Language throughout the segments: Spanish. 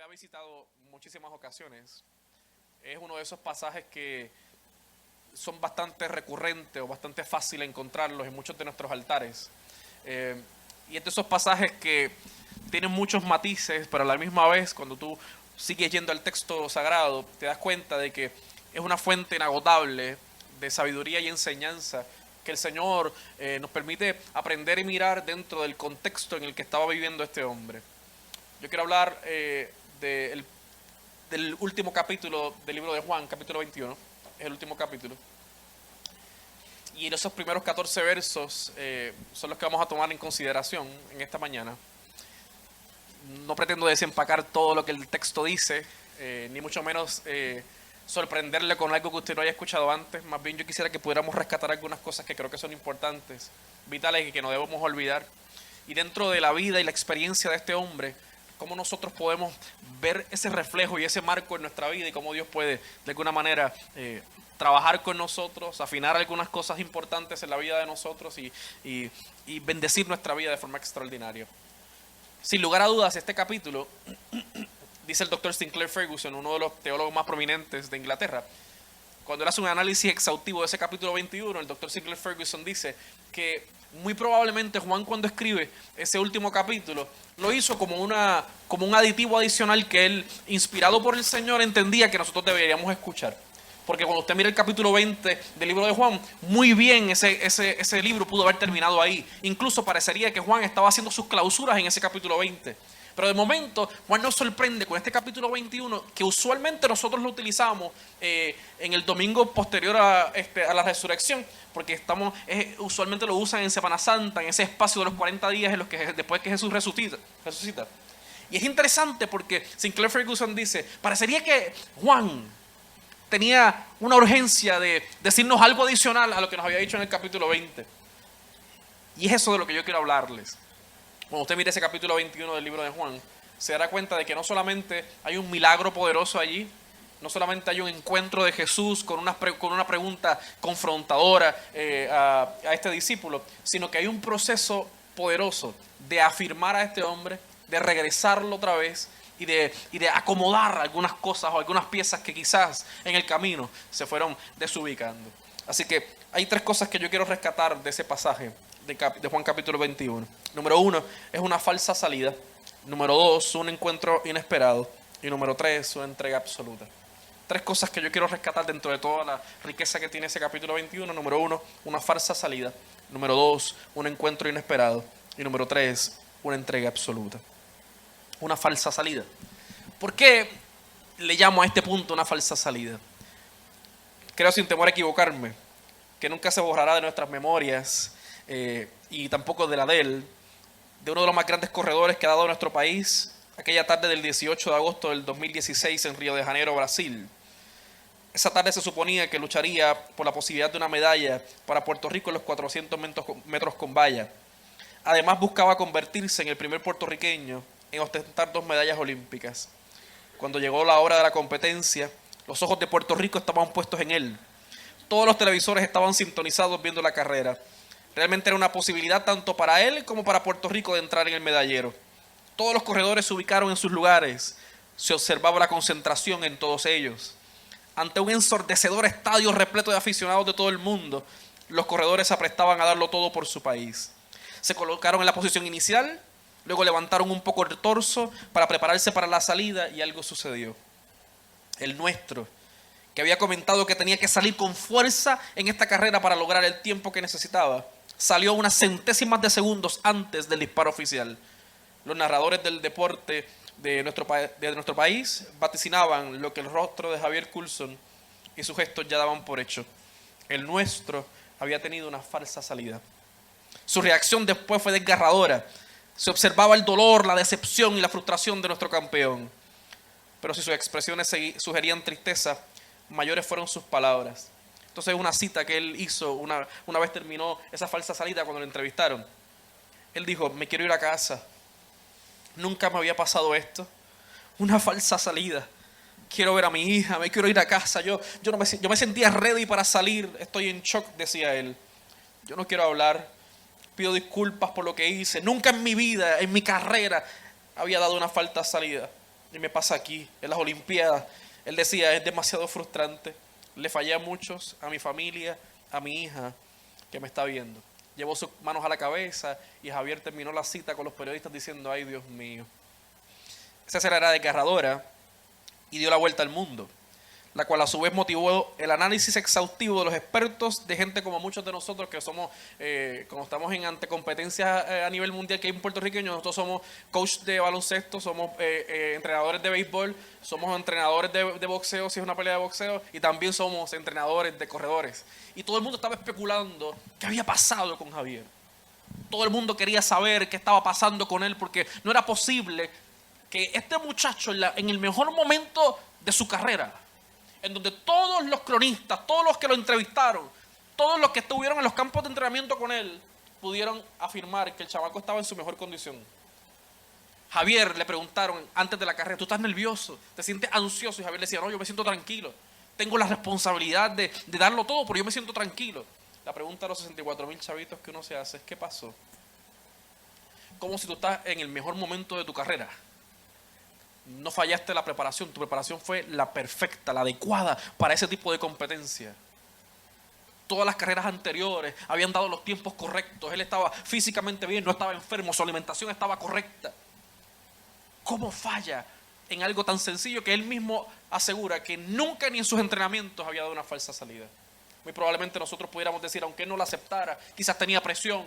ha visitado muchísimas ocasiones, es uno de esos pasajes que son bastante recurrentes o bastante fácil encontrarlos en muchos de nuestros altares. Y es de esos pasajes que tienen muchos matices, pero a la misma vez, cuando tú sigues yendo al texto sagrado, te das cuenta de que es una fuente inagotable de sabiduría y enseñanza que el Señor nos permite aprender y mirar dentro del contexto en el que estaba viviendo este hombre. Yo quiero hablar del último capítulo del libro de Juan, capítulo 21, es el último capítulo. Y en esos primeros 14 versos son los que vamos a tomar en consideración en esta mañana. No pretendo desempacar todo lo que el texto dice, ni mucho menos sorprenderle con algo que usted no haya escuchado antes. Más bien yo quisiera que pudiéramos rescatar algunas cosas que creo que son importantes, vitales y que no debemos olvidar. Y dentro de la vida y la experiencia de este hombre, cómo nosotros podemos ver ese reflejo y ese marco en nuestra vida y cómo Dios puede de alguna manera trabajar con nosotros, afinar algunas cosas importantes en la vida de nosotros y bendecir nuestra vida de forma extraordinaria. Sin lugar a dudas, este capítulo, dice el Dr. Sinclair Ferguson, uno de los teólogos más prominentes de Inglaterra, cuando él hace un análisis exhaustivo de ese capítulo 21, el Dr. Sinclair Ferguson dice que muy probablemente Juan, cuando escribe ese último capítulo, lo hizo como un aditivo adicional que él, inspirado por el Señor, entendía que nosotros deberíamos escuchar. Porque cuando usted mira el capítulo 20 del libro de Juan, muy bien ese libro pudo haber terminado ahí. Incluso parecería que Juan estaba haciendo sus clausuras en ese capítulo 20. Pero de momento, Juan nos sorprende con este capítulo 21, que usualmente nosotros lo utilizamos en el domingo posterior a la resurrección, porque usualmente lo usan en Semana Santa, en ese espacio de los 40 días en los que después que Jesús resucita. Y es interesante porque Sinclair Ferguson dice, parecería que Juan tenía una urgencia de decirnos algo adicional a lo que nos había dicho en el capítulo 20. Y es eso de lo que yo quiero hablarles. Cuando usted mire ese capítulo 21 del libro de Juan, se dará cuenta de que no solamente hay un milagro poderoso allí, no solamente hay un encuentro de Jesús con una pregunta confrontadora a este discípulo, sino que hay un proceso poderoso de afirmar a este hombre, de regresarlo otra vez y de acomodar algunas cosas o algunas piezas que quizás en el camino se fueron desubicando. Así que hay tres cosas que yo quiero rescatar de ese pasaje de Juan capítulo 21. Número 1, es una falsa salida. Número 2, un encuentro inesperado. Y número 3, una entrega absoluta. Tres cosas que yo quiero rescatar dentro de toda la riqueza que tiene ese capítulo 21. Número 1, una falsa salida. Número 2, un encuentro inesperado. Y número 3, una entrega absoluta. Una falsa salida. ¿Por qué le llamo a este punto una falsa salida? Creo, sin temor a equivocarme, que nunca se borrará de nuestras memorias y tampoco de la de él, de uno de los más grandes corredores que ha dado nuestro país, aquella tarde del 18 de agosto del 2016 en Río de Janeiro, Brasil. Esa tarde se suponía que lucharía por la posibilidad de una medalla para Puerto Rico en los 400 metros con valla. Además buscaba convertirse en el primer puertorriqueño en ostentar 2 medallas olímpicas. Cuando llegó la hora de la competencia, los ojos de Puerto Rico estaban puestos en él. Todos los televisores estaban sintonizados viendo la carrera. Realmente era una posibilidad tanto para él como para Puerto Rico de entrar en el medallero. Todos los corredores se ubicaron en sus lugares. Se observaba la concentración en todos ellos. Ante un ensordecedor estadio repleto de aficionados de todo el mundo, los corredores se aprestaban a darlo todo por su país. Se colocaron en la posición inicial, luego levantaron un poco el torso para prepararse para la salida y algo sucedió. El nuestro, que había comentado que tenía que salir con fuerza en esta carrera para lograr el tiempo que necesitaba, salió unas centésimas de segundos antes del disparo oficial. Los narradores del deporte de nuestro país vaticinaban lo que el rostro de Javier Coulson y sus gestos ya daban por hecho. El nuestro había tenido una falsa salida. Su reacción después fue desgarradora. Se observaba el dolor, la decepción y la frustración de nuestro campeón. Pero si sus expresiones sugerían tristeza, mayores fueron sus palabras. Entonces una cita que él hizo una vez terminó esa falsa salida cuando lo entrevistaron. Él dijo, me quiero ir a casa. Nunca me había pasado esto. Una falsa salida. Quiero ver a mi hija, me quiero ir a casa. Yo me sentía ready para salir. Estoy en shock, decía él. Yo no quiero hablar. Pido disculpas por lo que hice. Nunca en mi vida, en mi carrera, había dado una falsa salida. Y me pasa aquí, en las Olimpiadas. Él decía, es demasiado frustrante. Le fallé a muchos, a mi familia, a mi hija, que me está viendo. Llevó sus manos a la cabeza y Javier terminó la cita con los periodistas diciendo, ay Dios mío. Esa escena era desgarradora y dio la vuelta al mundo, la cual a su vez motivó el análisis exhaustivo de los expertos, de gente como muchos de nosotros que somos, como estamos ante competencias a nivel mundial que hay en puertorriqueños, nosotros somos coach de baloncesto, somos entrenadores de béisbol, somos entrenadores de boxeo si es una pelea de boxeo, y también somos entrenadores de corredores. Y todo el mundo estaba especulando qué había pasado con Javier. Todo el mundo quería saber qué estaba pasando con él, porque no era posible que este muchacho en el mejor momento de su carrera, en donde todos los cronistas, todos los que lo entrevistaron, todos los que estuvieron en los campos de entrenamiento con él, pudieron afirmar que el chamaco estaba en su mejor condición. Javier le preguntaron antes de la carrera, ¿tú estás nervioso? ¿Te sientes ansioso? Y Javier le decía, no, yo me siento tranquilo. Tengo la responsabilidad de darlo todo, pero yo me siento tranquilo. La pregunta de los 64,000 chavitos que uno se hace es, ¿qué pasó? Como si tú estás en el mejor momento de tu carrera. No fallaste la preparación, tu preparación fue la perfecta, la adecuada para ese tipo de competencia. Todas las carreras anteriores habían dado los tiempos correctos, él estaba físicamente bien, no estaba enfermo, su alimentación estaba correcta. ¿Cómo falla en algo tan sencillo que él mismo asegura que nunca ni en sus entrenamientos había dado una falsa salida? Muy probablemente nosotros pudiéramos decir, aunque él no la aceptara, quizás tenía presión.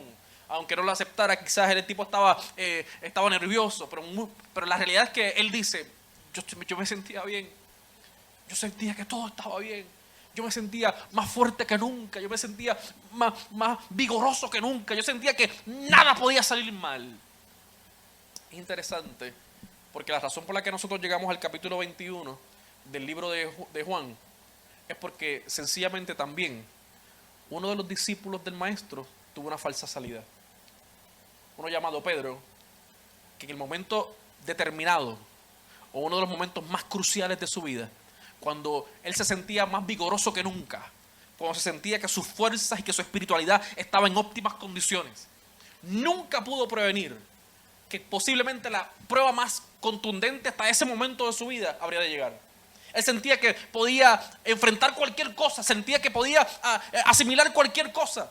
Aunque no lo aceptara, quizás el tipo estaba nervioso, pero la realidad es que él dice, yo me sentía bien, yo sentía que todo estaba bien, yo me sentía más fuerte que nunca, yo me sentía más vigoroso que nunca, yo sentía que nada podía salir mal. Es interesante, porque la razón por la que nosotros llegamos al capítulo 21 del libro de Juan es porque sencillamente también uno de los discípulos del maestro tuvo una falsa salida. Uno llamado Pedro, que en el momento determinado, o uno de los momentos más cruciales de su vida, cuando él se sentía más vigoroso que nunca, cuando se sentía que sus fuerzas y que su espiritualidad estaba en óptimas condiciones, nunca pudo prevenir que posiblemente la prueba más contundente hasta ese momento de su vida habría de llegar. Él sentía que podía enfrentar cualquier cosa, sentía que podía asimilar cualquier cosa.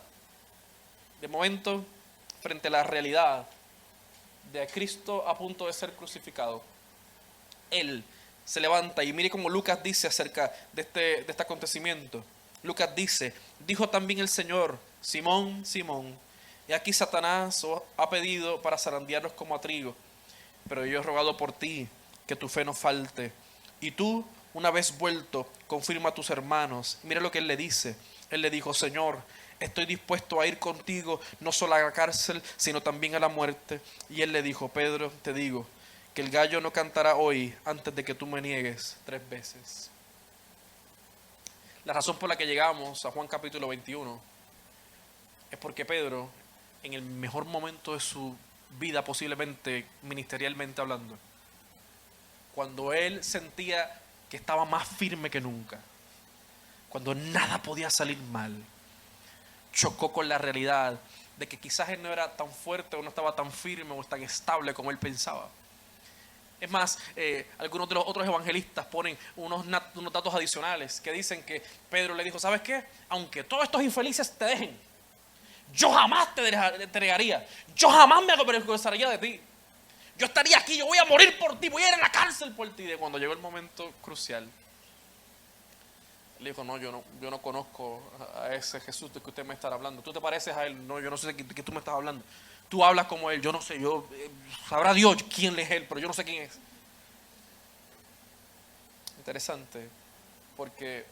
De momento, frente a la realidad de Cristo a punto de ser crucificado, él se levanta y mire cómo Lucas dice acerca de este acontecimiento. Lucas dice, dijo también el Señor, Simón, Simón, y aquí Satanás os ha pedido para zarandearlos como a trigo, pero yo he rogado por ti que tu fe no falte, y tú, una vez vuelto, confirma a tus hermanos. Mire lo que él le dice. Él le dijo, Señor, estoy dispuesto a ir contigo, no solo a la cárcel, sino también a la muerte. Y él le dijo, Pedro, te digo, que el gallo no cantará hoy antes de que tú me niegues 3 veces. La razón por la que llegamos a Juan capítulo 21 es porque Pedro, en el mejor momento de su vida, posiblemente ministerialmente hablando, cuando él sentía que estaba más firme que nunca, cuando nada podía salir mal, chocó con la realidad de que quizás él no era tan fuerte o no estaba tan firme o tan estable como él pensaba. Es más, algunos de los otros evangelistas ponen unos datos adicionales que dicen que Pedro le dijo, ¿sabes qué? Aunque todos estos infelices te dejen, yo jamás te entregaría, yo jamás me avergonzaría de ti. Yo estaría aquí, yo voy a morir por ti, voy a ir a la cárcel por ti. De cuando llegó el momento crucial, él dijo, no, yo no conozco a ese Jesús de que usted me está hablando. ¿Tú te pareces a él? No, yo no sé de qué tú me estás hablando. Tú hablas como él, yo no sé, sabrá Dios quién es él, pero yo no sé quién es. Interesante, porque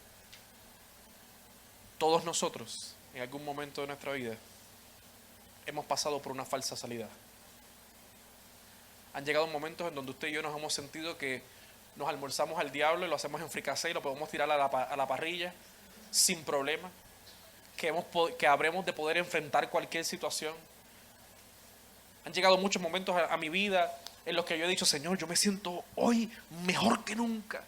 todos nosotros, en algún momento de nuestra vida, hemos pasado por una falsa salida. Han llegado momentos en donde usted y yo nos hemos sentido que nos almorzamos al diablo y lo hacemos en fricasé y lo podemos tirar a la parrilla sin problema, que habremos de poder enfrentar cualquier situación. Han llegado muchos momentos a mi vida en los que yo he dicho, Señor, yo me siento hoy mejor que nunca.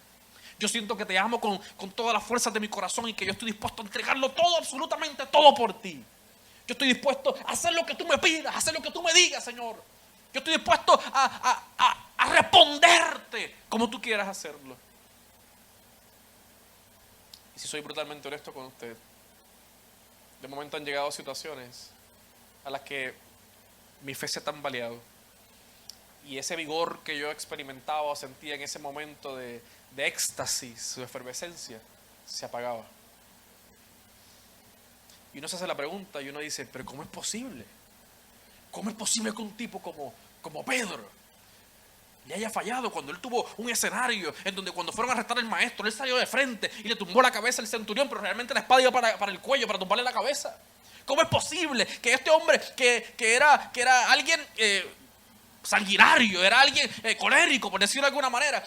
Yo siento que te amo con todas las fuerzas de mi corazón y que yo estoy dispuesto a entregarlo todo, absolutamente todo por ti. Yo estoy dispuesto a hacer lo que tú me pidas, a hacer lo que tú me digas, Señor. Yo estoy dispuesto a a responderte como tú quieras hacerlo. Y si soy brutalmente honesto con usted, de momento han llegado situaciones a las que mi fe se ha tambaleado. Y ese vigor que yo experimentaba o sentía en ese momento de éxtasis, de efervescencia, se apagaba. Y uno se hace la pregunta y uno dice, pero ¿cómo es posible? ¿Cómo es posible que un tipo como Pedro le haya fallado cuando él tuvo un escenario en donde cuando fueron a arrestar al maestro, él salió de frente y le tumbó la cabeza al centurión, pero realmente la espada iba para el cuello, para tumbarle la cabeza? ¿Cómo es posible que este hombre que era alguien sanguinario, era alguien colérico, por decirlo de alguna manera,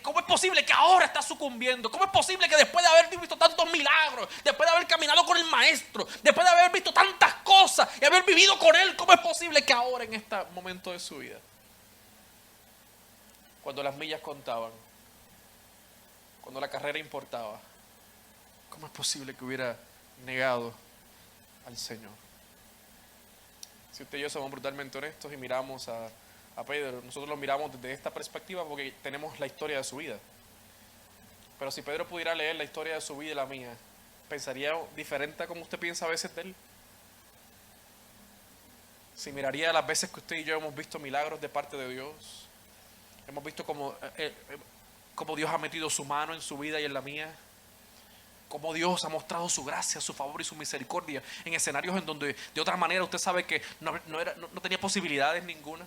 cómo es posible que ahora está sucumbiendo? ¿Cómo es posible que después de haber visto tantos milagros, después de haber caminado con el maestro, después de haber visto tantas cosas y haber vivido con él, cómo es posible que ahora en este momento de su vida, cuando las millas contaban, cuando la carrera importaba, cómo es posible que hubiera negado al Señor? Si usted y yo somos brutalmente honestos y miramos a Pedro, nosotros lo miramos desde esta perspectiva porque tenemos la historia de su vida. Pero si Pedro pudiera leer la historia de su vida y la mía, ¿pensaría diferente a como usted piensa a veces de él? Si miraría las veces que usted y yo hemos visto milagros de parte de Dios, hemos visto cómo Dios ha metido su mano en su vida y en la mía, cómo Dios ha mostrado su gracia, su favor y su misericordia en escenarios en donde de otra manera usted sabe que no tenía posibilidades ninguna.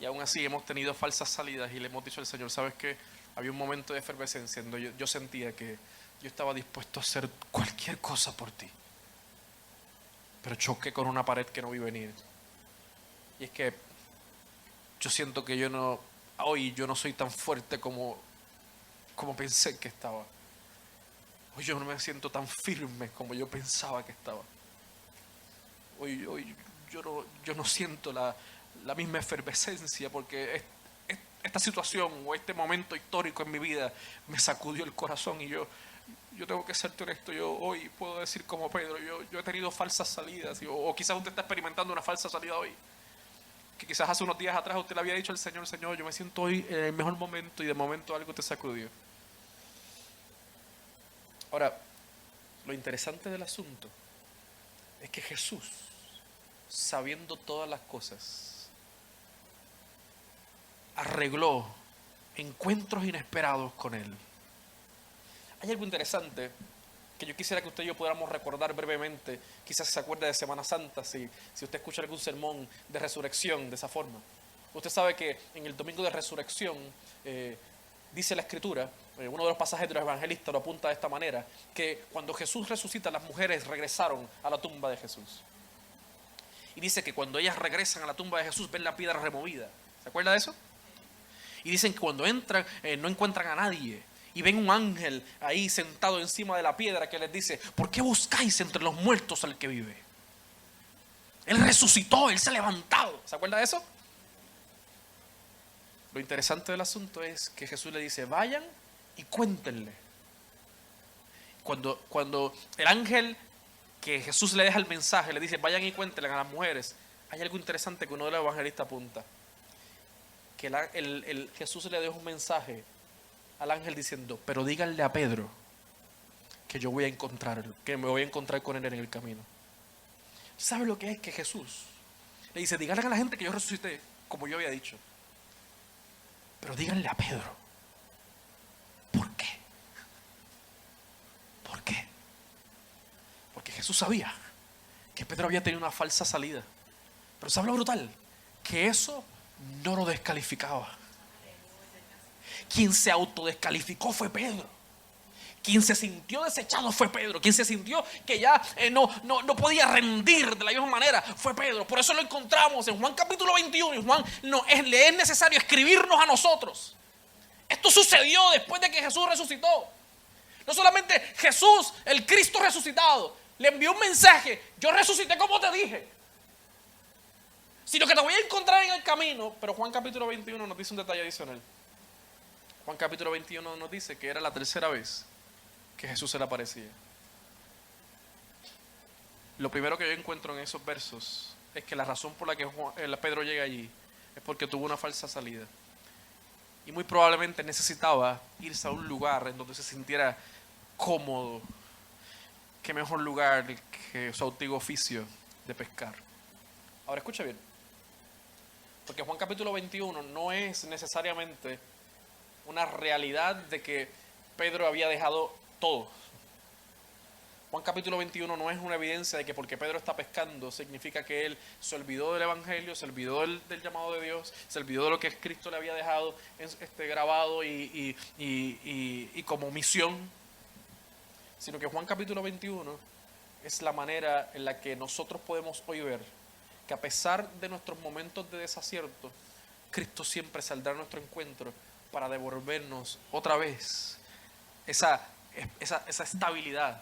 Y aún así hemos tenido falsas salidas y le hemos dicho al Señor, ¿sabes qué? Había un momento de efervescencia en donde yo sentía que yo estaba dispuesto a hacer cualquier cosa por ti, pero choqué con una pared que no vi venir. Y es que yo siento que hoy yo no soy tan fuerte como pensé que estaba. Hoy yo no me siento tan firme como yo pensaba que estaba. Hoy yo no siento la misma efervescencia porque esta situación o este momento histórico en mi vida me sacudió el corazón y yo tengo que serte honesto. Yo hoy puedo decir como Pedro, yo he tenido falsas salidas o quizás usted está experimentando una falsa salida hoy. Que quizás hace unos días atrás usted le había dicho al Señor, Señor, yo me siento hoy en el mejor momento y de momento algo te sacudió. Ahora, lo interesante del asunto es que Jesús, sabiendo todas las cosas, arregló encuentros inesperados con él. Hay algo interesante que yo quisiera que usted y yo pudiéramos recordar brevemente. Quizás se acuerde de Semana Santa, si usted escucha algún sermón de resurrección de esa forma. Usted sabe que en el domingo de resurrección dice la Escritura, uno de los pasajes de los evangelistas lo apunta de esta manera, que cuando Jesús resucita, las mujeres regresaron a la tumba de Jesús. Y dice que cuando ellas regresan a la tumba de Jesús, ven la piedra removida. ¿Se acuerda de eso? Y dicen que cuando entran, no encuentran a nadie. Y ven un ángel ahí sentado encima de la piedra que les dice, ¿por qué buscáis entre los muertos al que vive? Él resucitó, Él se ha levantado. ¿Se acuerda de eso? Lo interesante del asunto es que Jesús le dice, vayan y cuéntenle. Cuando el ángel que Jesús le deja el mensaje, le dice, vayan y cuéntenle a las mujeres, hay algo interesante que uno de los evangelistas apunta. Que Jesús le deja un mensaje al ángel diciendo, pero díganle a Pedro que yo voy a encontrarlo, que me voy a encontrar con él en el camino. ¿Sabe lo que es que Jesús le dice, díganle a la gente que yo resucité, como yo había dicho? Pero díganle a Pedro. ¿Por qué? ¿Por qué? Porque Jesús sabía que Pedro había tenido una falsa salida. Pero ¿sabe lo brutal? Que eso no lo descalificaba. Quien se autodescalificó fue Pedro. Quien se sintió desechado fue Pedro. Quien se sintió que ya no podía rendir de la misma manera fue Pedro. Por eso lo encontramos en Juan capítulo 21. Y Juan le es necesario escribirnos a nosotros. Esto sucedió después de que Jesús resucitó. No solamente Jesús, el Cristo resucitado, le envió un mensaje. Yo resucité como te dije. Sino que te voy a encontrar en el camino. Pero Juan capítulo 21 nos dice un detalle adicional. Juan capítulo 21 nos dice que era la tercera vez que Jesús se le aparecía. Lo primero que yo encuentro en esos versos es que la razón por la que Pedro llega allí es porque tuvo una falsa salida. Y muy probablemente necesitaba irse a un lugar en donde se sintiera cómodo. Qué mejor lugar que su antiguo oficio de pescar. Ahora escucha bien. Porque Juan capítulo 21 no es necesariamente una realidad de que Pedro había dejado todo. Juan capítulo 21 no es una evidencia de que porque Pedro está pescando significa que él se olvidó del evangelio, se olvidó del llamado de Dios, se olvidó de lo que Cristo le había dejado grabado y como misión, sino que Juan capítulo 21 es la manera en la que nosotros podemos hoy ver que a pesar de nuestros momentos de desacierto, Cristo siempre saldrá a nuestro encuentro para devolvernos otra vez esa estabilidad,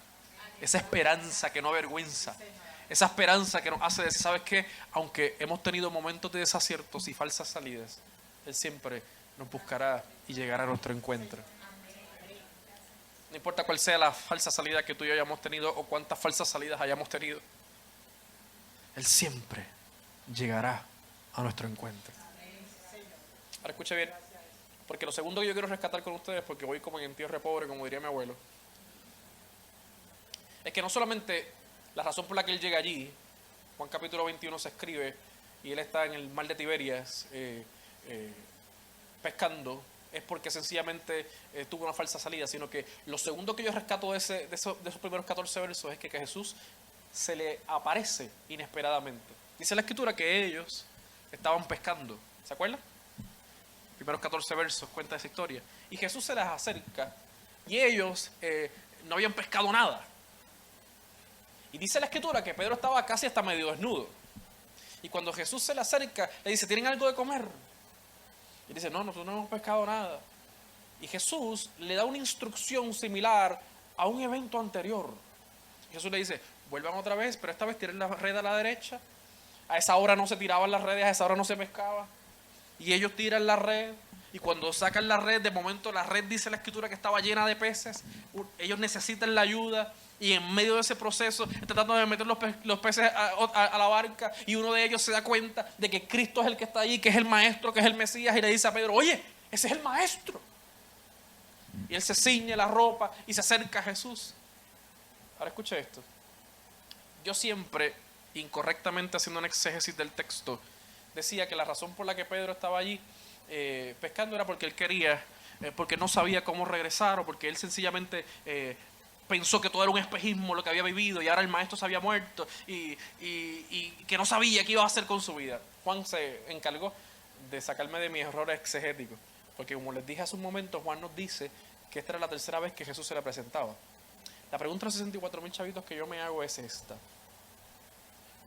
esa esperanza que no avergüenza, esa esperanza que nos hace decir, ¿sabes qué? Aunque hemos tenido momentos de desaciertos y falsas salidas, Él siempre nos buscará y llegará a nuestro encuentro. No importa cuál sea la falsa salida que tú y yo hayamos tenido o cuántas falsas salidas hayamos tenido, Él siempre llegará a nuestro encuentro. Ahora escuche bien, porque lo segundo que yo quiero rescatar con ustedes, porque voy como en entierro pobre, como diría mi abuelo, es que no solamente la razón por la que él llega allí, Juan capítulo 21 se escribe y él está en el mar de Tiberias pescando, es porque sencillamente tuvo una falsa salida, sino que lo segundo que yo rescato de esos primeros 14 versos es que Jesús se le aparece inesperadamente. Dice la escritura que ellos estaban pescando, ¿se acuerdan? Primeros 14 versos cuenta esa historia. Y Jesús se les acerca y ellos no habían pescado nada. Y dice la escritura que Pedro estaba casi hasta medio desnudo. Y cuando Jesús se le acerca, le dice, ¿tienen algo de comer? Y dice, no, nosotros no hemos pescado nada. Y Jesús le da una instrucción similar a un evento anterior. Y Jesús le dice, vuelvan otra vez, pero esta vez tiren la red a la derecha. A esa hora no se tiraban las redes, a esa hora no se pescaba. Y ellos tiran la red. Y cuando sacan la red, de momento la red dice la escritura que estaba llena de peces. Ellos necesitan la ayuda. Y en medio de ese proceso, tratando de meter los peces a la barca, y uno de ellos se da cuenta de que Cristo es el que está ahí, que es el maestro, que es el Mesías, y le dice a Pedro, oye, ese es el maestro. Y él se ciñe la ropa y se acerca a Jesús. Ahora escuche esto. Yo siempre, incorrectamente haciendo un exégesis del texto, decía que la razón por la que Pedro estaba allí pescando era porque él quería, porque no sabía cómo regresar, o porque él sencillamente pensó que todo era un espejismo lo que había vivido y ahora el maestro se había muerto y que no sabía qué iba a hacer con su vida. Juan se encargó de sacarme de mis errores exegéticos, porque como les dije hace un momento, Juan nos dice que esta era la tercera vez que Jesús se le presentaba. La pregunta de los 64,000 chavitos que yo me hago es esta: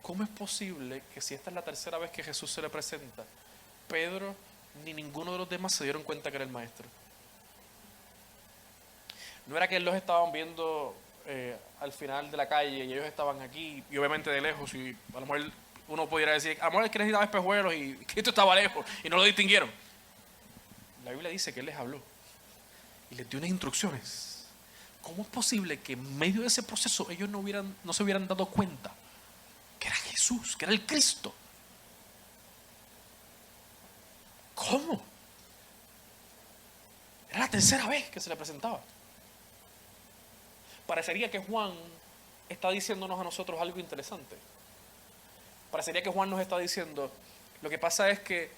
¿cómo es posible que si esta es la tercera vez que Jesús se le presenta, Pedro ni ninguno de los demás se dieron cuenta que era el maestro? No era que él los estaban viendo al final de la calle y ellos estaban aquí y obviamente de lejos, y a lo mejor uno pudiera decir, a lo mejor es que necesitaba espejuelos y Cristo estaba lejos y no lo distinguieron. La Biblia dice que él les habló y les dio unas instrucciones. ¿Cómo es posible que en medio de ese proceso ellos no se hubieran dado cuenta que era Jesús, que era el Cristo? ¿Cómo? Era la tercera vez que se le presentaba. Parecería que Juan está diciéndonos a nosotros algo interesante. Parecería que Juan nos está diciendo, lo que pasa es que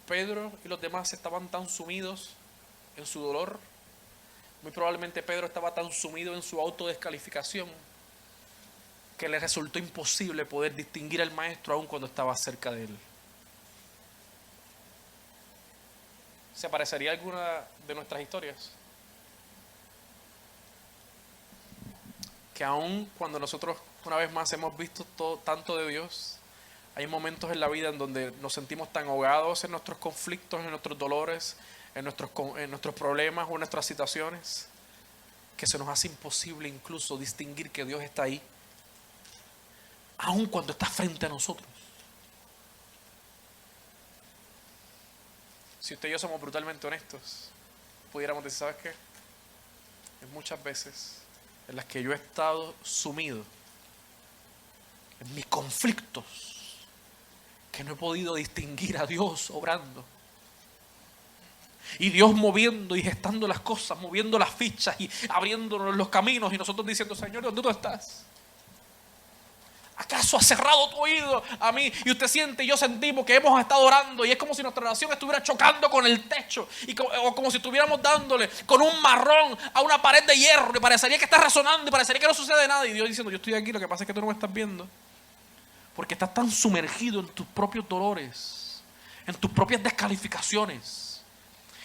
Pedro y los demás estaban tan sumidos en su dolor, muy probablemente Pedro estaba tan sumido en su autodescalificación, que le resultó imposible poder distinguir al maestro aún cuando estaba cerca de él. ¿Se parecería a alguna de nuestras historias? Que aún cuando nosotros una vez más hemos visto tanto de Dios, hay momentos en la vida en donde nos sentimos tan ahogados en nuestros conflictos, en nuestros dolores, en nuestros problemas o en nuestras situaciones, que se nos hace imposible incluso distinguir que Dios está ahí, aun cuando está frente a nosotros. Si usted y yo somos brutalmente honestos, pudiéramos decir, ¿sabes qué? En muchas veces en las que yo he estado sumido en mis conflictos, que no he podido distinguir a Dios obrando. Y Dios moviendo y gestando las cosas, moviendo las fichas y abriéndonos los caminos. Y nosotros diciendo, Señor, ¿dónde tú estás? ¿Acaso ha cerrado tu oído a mí? Y usted siente y yo sentimos que hemos estado orando y es como si nuestra oración estuviera chocando con el techo o como si estuviéramos dándole con un marrón a una pared de hierro y parecería que está resonando y parecería que no sucede nada. Y Dios diciendo, yo estoy aquí, lo que pasa es que tú no me estás viendo. Porque estás tan sumergido en tus propios dolores, en tus propias descalificaciones.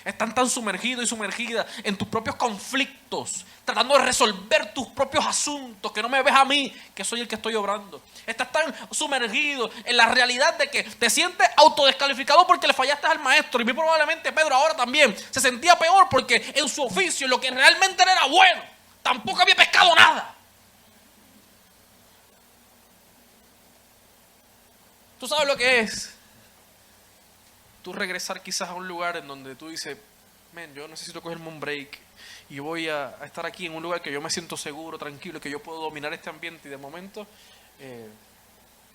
Están tan sumergidos y sumergidas en tus propios conflictos, tratando de resolver tus propios asuntos, que no me ves a mí, que soy el que estoy obrando. Estás tan sumergido en la realidad de que te sientes autodescalificado porque le fallaste al maestro. Y muy probablemente Pedro ahora también se sentía peor porque en su oficio, lo que realmente era bueno, tampoco había pescado nada. ¿Tú sabes lo que es? Tú regresar quizás a un lugar en donde tú dices, yo necesito cogerme un break y voy a estar aquí en un lugar que yo me siento seguro, tranquilo, que yo puedo dominar este ambiente y de momento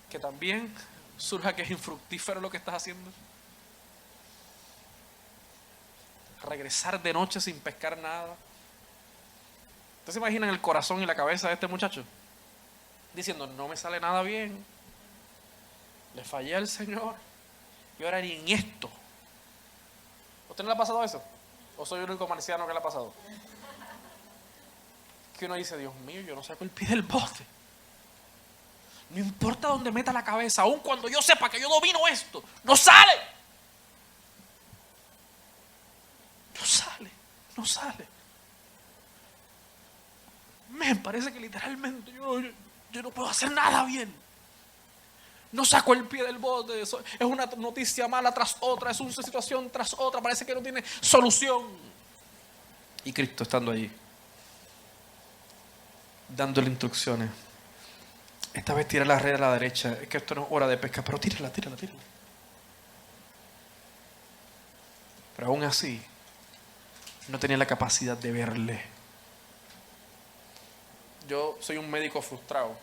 que también surja que es infructífero lo que estás haciendo. Regresar de noche sin pescar nada. ¿Ustedes se imaginan el corazón y la cabeza de este muchacho? Diciendo, no me sale nada bien, le fallé al Señor. Y ahora ni en esto. ¿Usted no le ha pasado eso? ¿O soy el único marciano que le ha pasado? Que uno dice, Dios mío, yo no saco el pie del bote. No importa dónde meta la cabeza, aun cuando yo sepa que yo domino esto, no sale. No sale. Me parece que literalmente yo no puedo hacer nada bien. No saco el pie del bote, es una noticia mala tras otra, es una situación tras otra, parece que no tiene solución. Y Cristo estando allí, dándole instrucciones. Esta vez tira la red a la derecha, es que esto no es hora de pesca, pero tírala. Pero aún así, no tenía la capacidad de verle. Yo soy un médico frustrado.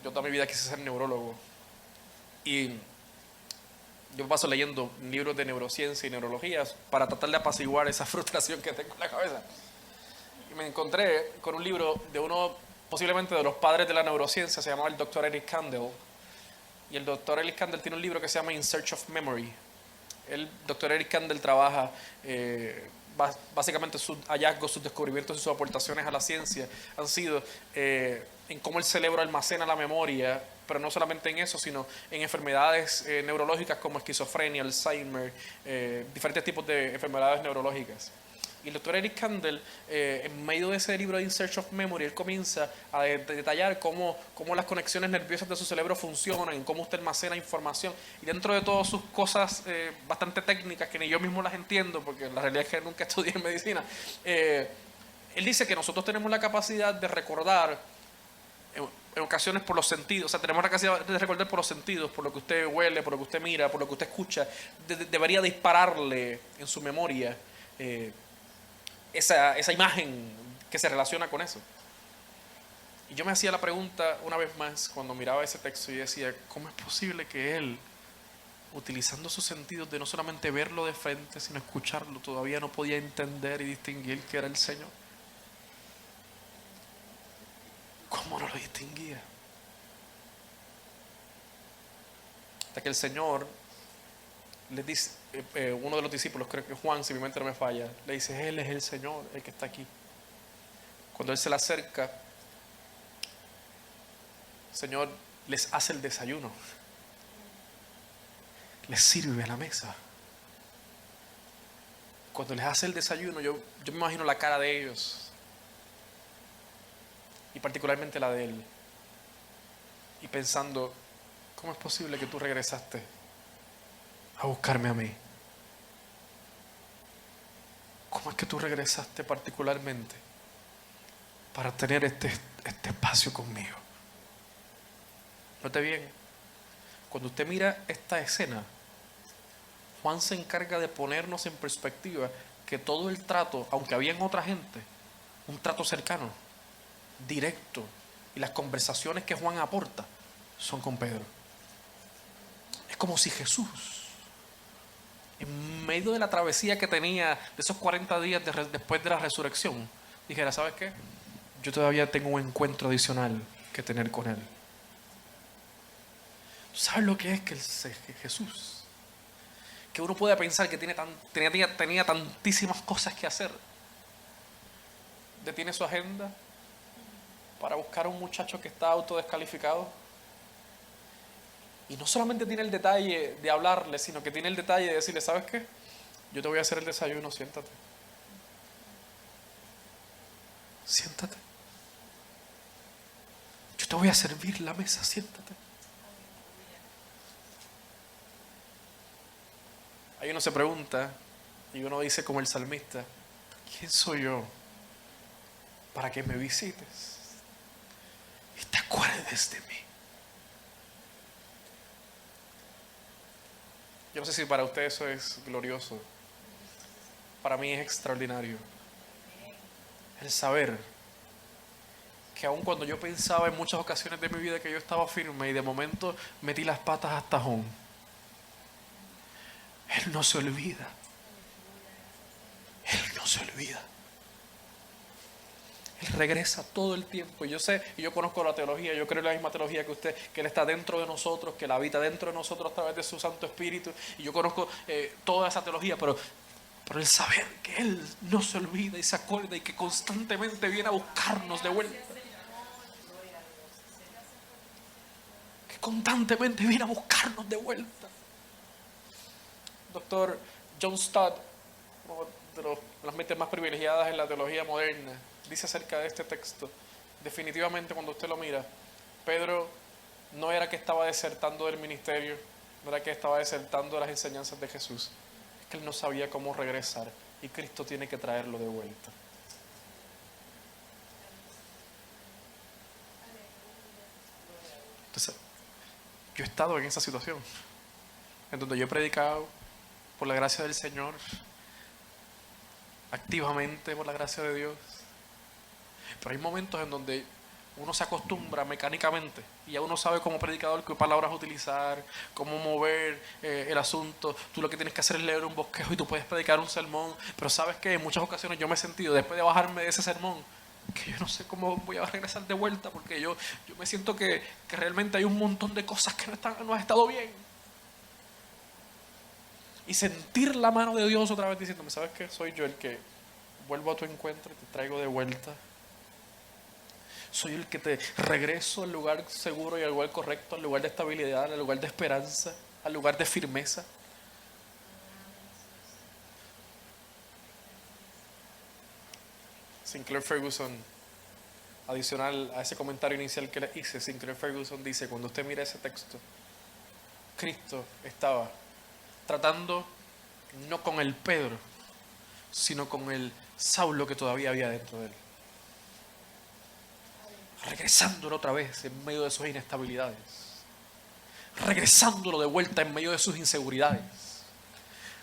Yo toda mi vida quise ser neurólogo. Y yo paso leyendo libros de neurociencia y neurología para tratar de apaciguar esa frustración que tengo en la cabeza. Y me encontré con un libro de uno, posiblemente de los padres de la neurociencia, se llamaba el Dr. Eric Kandel. Y el Dr. Eric Kandel tiene un libro que se llama In Search of Memory. El Dr. Eric Kandel trabaja básicamente sus hallazgos, sus descubrimientos y sus aportaciones a la ciencia han sido en cómo el cerebro almacena la memoria, pero no solamente en eso, sino en enfermedades neurológicas como esquizofrenia, Alzheimer, diferentes tipos de enfermedades neurológicas. Y el doctor Eric Kandel, en medio de ese libro de In Search of Memory, él comienza a detallar cómo las conexiones nerviosas de su cerebro funcionan, cómo usted almacena información. Y dentro de todas sus cosas bastante técnicas, que ni yo mismo las entiendo, porque la realidad es que nunca estudié en medicina, él dice que nosotros tenemos la capacidad de recordar en ocasiones por los sentidos, o sea, tenemos la capacidad de recordar por los sentidos, por lo que usted huele, por lo que usted mira, por lo que usted escucha, debería dispararle en su memoria esa imagen que se relaciona con eso. Y yo me hacía la pregunta una vez más cuando miraba ese texto y decía, ¿cómo es posible que él, utilizando sus sentidos de no solamente verlo de frente, sino escucharlo, todavía no podía entender y distinguir que era el Señor? ¿Cómo no lo distinguía? Hasta que el Señor le dice, uno de los discípulos, creo que Juan, si mi mente no me falla, le dice, Él es el Señor, el que está aquí. Cuando Él se le acerca, el Señor les hace el desayuno, les sirve a la mesa. Cuando les hace el desayuno, yo me imagino la cara de ellos, y particularmente la de Él, y pensando, ¿cómo es posible que tú regresaste a buscarme a mí? ¿Cómo es que tú regresaste particularmente para tener este espacio conmigo? Note bien, cuando usted mira esta escena, Juan se encarga de ponernos en perspectiva que todo el trato, aunque había en otra gente, un trato cercano, directo, y las conversaciones que Juan aporta son con Pedro. como si Jesús, en medio de la travesía que tenía de esos 40 días después de la resurrección, dijera, ¿sabes qué? Yo todavía tengo un encuentro adicional que tener con Él. ¿Sabes lo que es que Jesús? Que uno puede pensar que tenía tantísimas cosas que hacer. Detiene su agenda para buscar a un muchacho que está autodescalificado. Y no solamente tiene el detalle de hablarle, sino que tiene el detalle de decirle, ¿sabes qué? Yo te voy a hacer el desayuno, siéntate. Siéntate. Yo te voy a servir la mesa, siéntate. Ahí uno se pregunta y uno dice como el salmista, ¿quién soy yo para que me visites y te acuerdes de mí? Yo no sé si para usted eso es glorioso. Para mí es extraordinario. El saber que aun cuando yo pensaba en muchas ocasiones de mi vida que yo estaba firme y de momento metí las patas hasta tajón, Él no se olvida. Él no se olvida. Él regresa todo el tiempo. Y yo sé, y yo conozco la teología, yo creo en la misma teología que usted, que Él está dentro de nosotros, que Él habita dentro de nosotros a través de su Santo Espíritu. Y yo conozco toda esa teología, pero el saber que Él no se olvida y se acuerda y que constantemente viene a buscarnos de vuelta. Que constantemente viene a buscarnos de vuelta. Doctor John Stott, uno de las mentes más privilegiadas en la teología moderna, dice acerca de este texto, definitivamente cuando usted lo mira, Pedro no era que estaba desertando del ministerio, no era que estaba desertando de las enseñanzas de Jesús, es que él no sabía cómo regresar y Cristo tiene que traerlo de vuelta. Entonces, yo he estado en esa situación, en donde yo he predicado por la gracia del Señor, activamente por la gracia de Dios. Pero hay momentos en donde uno se acostumbra mecánicamente y ya uno sabe como predicador qué palabras utilizar, cómo mover el asunto. Tú lo que tienes que hacer es leer un bosquejo y tú puedes predicar un sermón. Pero sabes que en muchas ocasiones yo me he sentido, después de bajarme de ese sermón, que yo no sé cómo voy a regresar de vuelta, porque yo me siento que realmente hay un montón de cosas que no han estado bien. Y sentir la mano de Dios otra vez diciéndome, ¿sabes qué? Soy yo el que vuelvo a tu encuentro y te traigo de vuelta. Soy el que te regreso al lugar seguro y al lugar correcto, al lugar de estabilidad, al lugar de esperanza, al lugar de firmeza. Sinclair Ferguson, adicional a ese comentario inicial que le hice, Sinclair Ferguson dice, cuando usted mira ese texto, Cristo estaba tratando no con el Pedro, sino con el Saulo que todavía había dentro de él. Regresándolo otra vez en medio de sus inestabilidades. Regresándolo de vuelta en medio de sus inseguridades.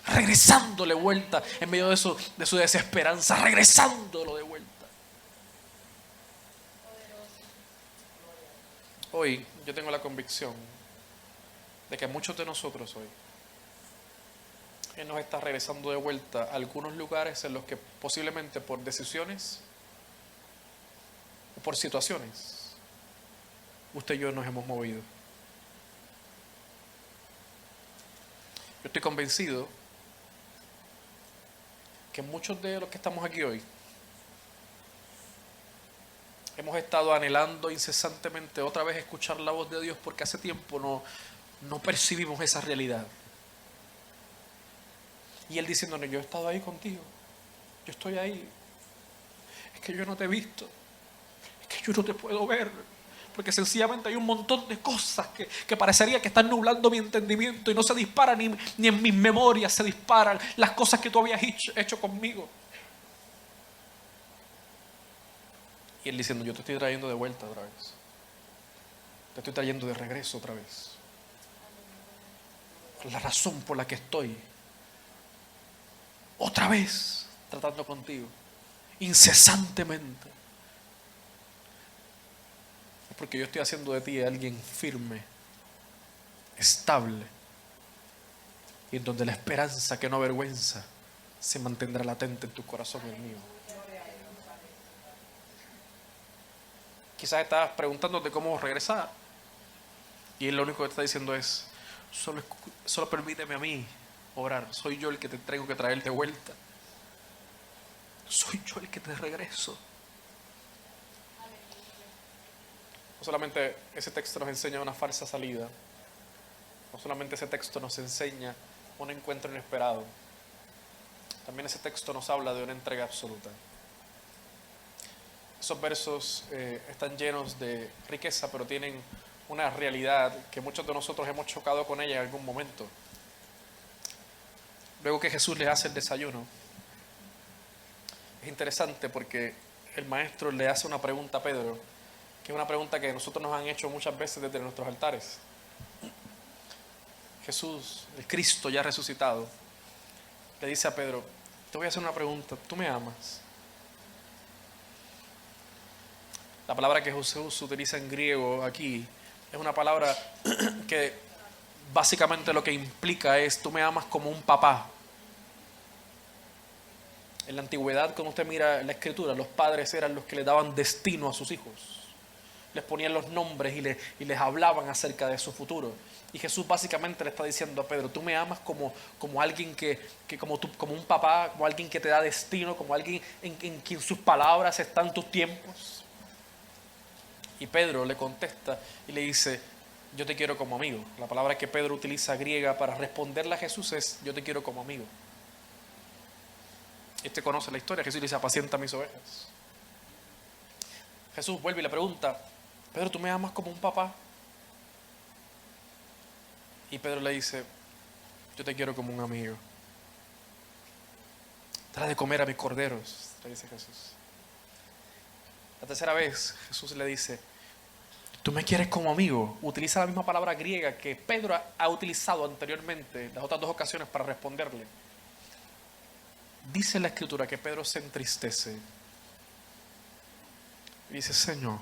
Regresándole vuelta en medio de su desesperanza. Regresándolo de vuelta. Hoy yo tengo la convicción de que muchos de nosotros hoy Él nos está regresando de vuelta a algunos lugares en los que posiblemente por decisiones o por situaciones usted y yo nos hemos movido. Yo estoy convencido que muchos de los que estamos aquí hoy hemos estado anhelando incesantemente otra vez escuchar la voz de Dios porque hace tiempo no percibimos esa realidad. Y Él diciéndonos, yo he estado ahí contigo, yo estoy ahí, es que yo no te he visto, es que yo no te puedo ver, porque sencillamente hay un montón de cosas que parecería que están nublando mi entendimiento y no se disparan ni en mis memorias se disparan las cosas que tú habías hecho conmigo. Y Él diciendo, yo te estoy trayendo de vuelta otra vez, te estoy trayendo de regreso otra vez, la razón por la que estoy otra vez tratando contigo incesantemente es porque yo estoy haciendo de ti alguien firme, estable, y en donde la esperanza que no avergüenza se mantendrá latente en tu corazón y el mío. Quizás estás preguntándote cómo regresar y él lo único que te está diciendo es: solo permíteme a mí orar. Soy yo el que te tengo que traer de vuelta. Soy yo el que te regreso. No solamente ese texto nos enseña una falsa salida, no solamente ese texto nos enseña un encuentro inesperado, también ese texto nos habla de una entrega absoluta. Esos versos están llenos de riqueza, pero tienen una realidad que muchos de nosotros hemos chocado con ella en algún momento. Luego que Jesús le hace el desayuno, es interesante porque el maestro le hace una pregunta a Pedro, que es una pregunta que nosotros nos han hecho muchas veces desde nuestros altares. Jesús, el Cristo ya resucitado, le dice a Pedro: te voy a hacer una pregunta, ¿tú me amas? La palabra que Jesús utiliza en griego aquí es una palabra que básicamente lo que implica es: tú me amas como un papá. En la antigüedad, cuando usted mira la escritura, los padres eran los que le daban destino a sus hijos. Les ponían los nombres y les hablaban acerca de su futuro. Y Jesús básicamente le está diciendo a Pedro: tú me amas como alguien como un papá, como alguien que te da destino, como alguien en quien sus palabras están tus tiempos. Y Pedro le contesta y le dice: yo te quiero como amigo. La palabra que Pedro utiliza griega para responderle a Jesús es: yo te quiero como amigo. Este conoce la historia. Jesús le dice: apacienta mis ovejas. Jesús vuelve y le pregunta: Pedro, ¿tú me amas como un papá? Y Pedro le dice: yo te quiero como un amigo. Dale de comer a mis corderos, le dice Jesús. La tercera vez Jesús le dice: tú me quieres como amigo. Utiliza la misma palabra griega que Pedro ha utilizado anteriormente en las otras dos ocasiones para responderle. Dice la escritura que Pedro se entristece y dice: Señor,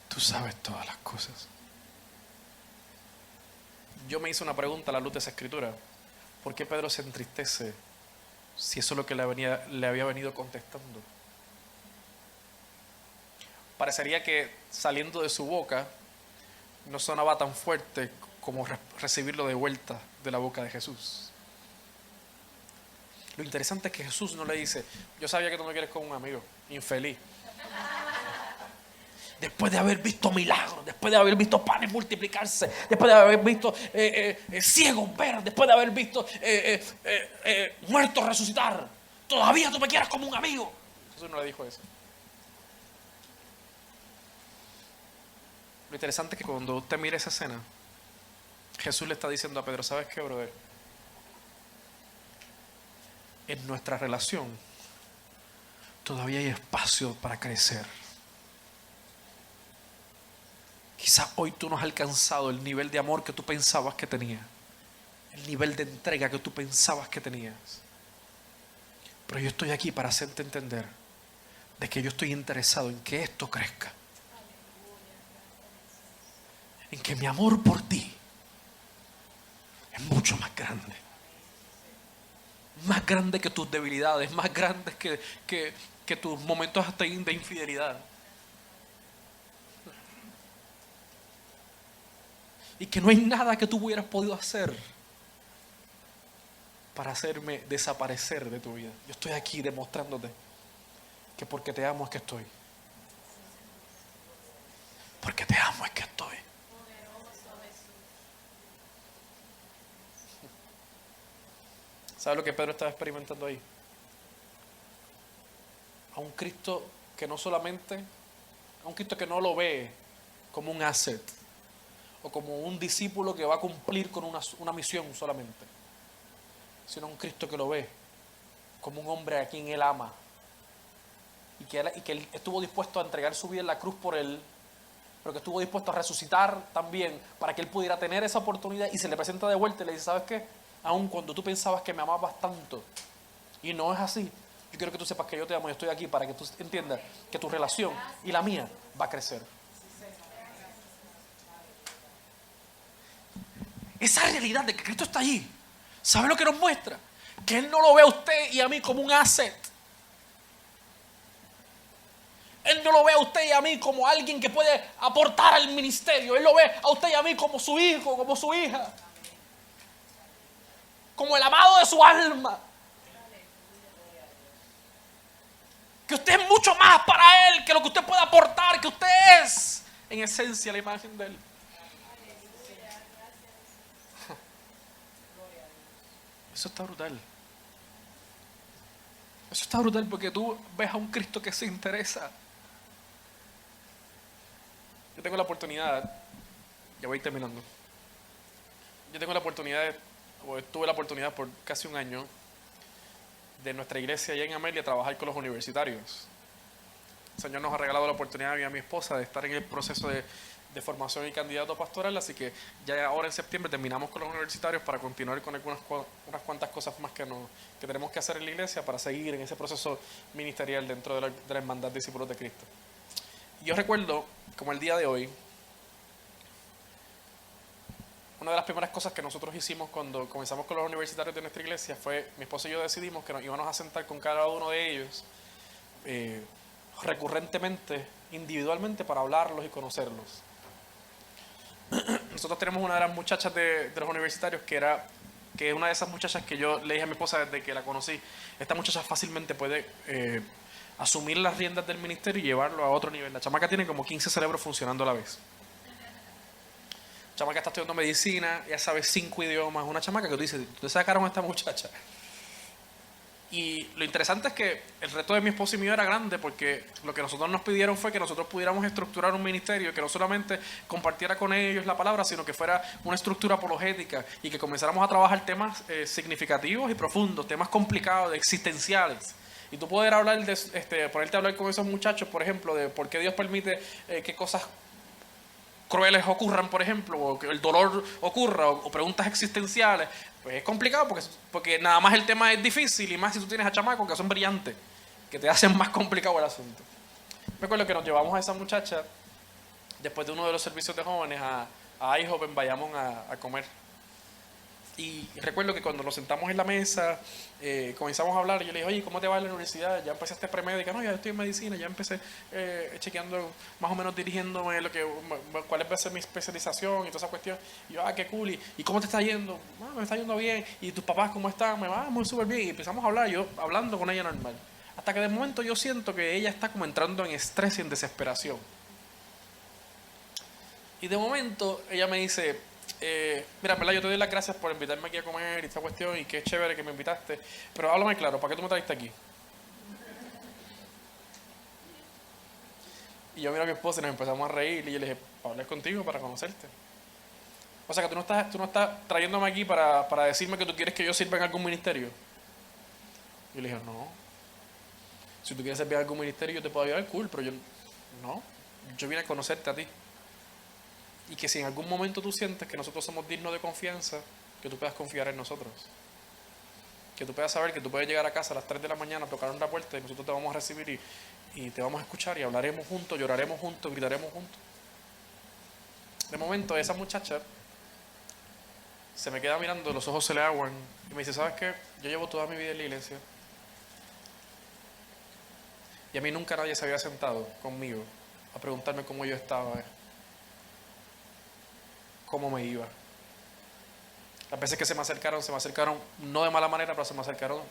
tú sabes todas las cosas. Yo me hice una pregunta a la luz de esa escritura: ¿por qué Pedro se entristece si eso es lo que le había venido contestando? Parecería que saliendo de su boca no sonaba tan fuerte como recibirlo de vuelta de la boca de Jesús. Lo interesante es que Jesús no le dice: yo sabía que tú me quieres como un amigo, infeliz. Después de haber visto milagros, después de haber visto panes multiplicarse, después de haber visto ciegos ver, después de haber visto muertos resucitar, todavía tú me quieres como un amigo. Jesús no le dijo eso. Lo interesante es que cuando usted mira esa escena, Jesús le está diciendo a Pedro: ¿sabes qué, brother? En nuestra relación todavía hay espacio para crecer. Quizás hoy tú no has alcanzado el nivel de amor que tú pensabas que tenías, el nivel de entrega que tú pensabas que tenías. Pero yo estoy aquí para hacerte entender de que yo estoy interesado en que esto crezca. En que mi amor por ti es mucho más grande. Más grande que tus debilidades, más grande que tus momentos hasta de infidelidad. Y que no hay nada que tú hubieras podido hacer para hacerme desaparecer de tu vida. Yo estoy aquí demostrándote que porque te amo es que estoy. Porque te amo es que estoy. ¿Sabes lo que Pedro estaba experimentando ahí? A un Cristo que no solamente, a un Cristo que no lo ve como un asset o como un discípulo que va a cumplir con una misión solamente, sino un Cristo que lo ve como un hombre a quien él ama y que él estuvo dispuesto a entregar su vida en la cruz por él, pero que estuvo dispuesto a resucitar también para que él pudiera tener esa oportunidad, y se le presenta de vuelta y le dice: ¿sabes qué? Aun cuando tú pensabas que me amabas tanto y no es así, yo quiero que tú sepas que yo te amo y estoy aquí para que tú entiendas que tu relación y la mía va a crecer. Esa realidad de que Cristo está allí ¿Sabe lo que nos muestra? Que Él no lo ve a usted y a mí como un asset. Él no lo ve a usted y a mí como alguien que puede aportar al ministerio. Él lo ve a usted y a mí como su hijo, como su hija. Como el amado de su alma. Que usted es mucho más para Él que lo que usted puede aportar, que usted es en esencia la imagen de Él. Eso está brutal. Eso está brutal porque tú ves a un Cristo que se interesa. Yo tengo la oportunidad, ya voy terminando. Yo tengo la oportunidad, o tuve la oportunidad por casi un año, de nuestra iglesia allá en Amelia trabajar con los universitarios. El Señor nos ha regalado la oportunidad a mí y a mi esposa de estar en el proceso de formación y candidato pastoral, así que ya ahora en septiembre terminamos con los universitarios para continuar con unas cuantas cosas más que tenemos que hacer en la iglesia para seguir en ese proceso ministerial dentro de la hermandad de discípulos de Cristo. Yo recuerdo, como el día de hoy, una de las primeras cosas que nosotros hicimos cuando comenzamos con los universitarios de nuestra iglesia fue, mi esposa y yo decidimos que nos íbamos a sentar con cada uno de ellos recurrentemente, individualmente, para hablarlos y conocerlos. Nosotros tenemos una de las muchachas de los universitarios que es una de esas muchachas que yo le dije a mi esposa desde que la conocí, esta muchacha fácilmente puede asumir las riendas del ministerio y llevarlo a otro nivel. La chamaca tiene como 15 cerebros funcionando a la vez. La chamaca está estudiando medicina, ya sabe 5 idiomas, una chamaca que tú dices, ¿dónde sacaron a esta muchacha? Y lo interesante es que el reto de mi esposa y mío era grande porque lo que nosotros nos pidieron fue que nosotros pudiéramos estructurar un ministerio que no solamente compartiera con ellos la palabra, sino que fuera una estructura apologética y que comenzáramos a trabajar temas significativos y profundos, temas complicados, existenciales. Y tú poder hablar ponerte a hablar con esos muchachos, por ejemplo, de por qué Dios permite que cosas crueles ocurran, por ejemplo, o que el dolor ocurra, o preguntas existenciales, pues es complicado porque nada más el tema es difícil, y más si tú tienes a chamacos que son brillantes, que te hacen más complicado el asunto. Me acuerdo que nos llevamos a esa muchacha después de uno de los servicios de jóvenes a IHOP en Bayamón a comer. Y recuerdo que cuando nos sentamos en la mesa, comenzamos a hablar, y yo le dije, oye, ¿cómo te va en la universidad? ¿Ya empezaste premédica? No, ya estoy en medicina, ya empecé chequeando, más o menos dirigiéndome cuál va a ser mi especialización y toda esa cuestión. Y yo, qué cool, ¿y cómo te está yendo? Me está yendo bien. ¿Y tus papás cómo están? Me va muy súper bien. Y empezamos a hablar, yo hablando con ella normal. Hasta que de momento yo siento que ella está como entrando en estrés y en desesperación. Y de momento ella me dice, mira, ¿verdad? Yo te doy las gracias por invitarme aquí a comer y esta cuestión, y qué chévere que me invitaste, pero háblame claro, ¿para qué tú me trajiste aquí? Y yo miro a mi esposa y nos empezamos a reír, y yo le dije, para hablar contigo, para conocerte. O sea que tú no estás trayéndome aquí para decirme que tú quieres que yo sirva en algún ministerio. Y yo le dije, no, si tú quieres servir en algún ministerio yo te puedo ayudar, cool, pero yo vine a conocerte a ti. Y que si en algún momento tú sientes que nosotros somos dignos de confianza, que tú puedas confiar en nosotros. Que tú puedas saber que tú puedes llegar a casa a las 3 de la mañana, tocar una puerta y nosotros te vamos a recibir y te vamos a escuchar y hablaremos juntos, lloraremos juntos, gritaremos juntos. De momento esa muchacha se me queda mirando, los ojos se le aguan y me dice, ¿sabes qué? Yo llevo toda mi vida en la iglesia y a mí nunca nadie se había sentado conmigo a preguntarme cómo yo estaba, cómo me iba. Las veces que se me acercaron no de mala manera, pero se me acercaron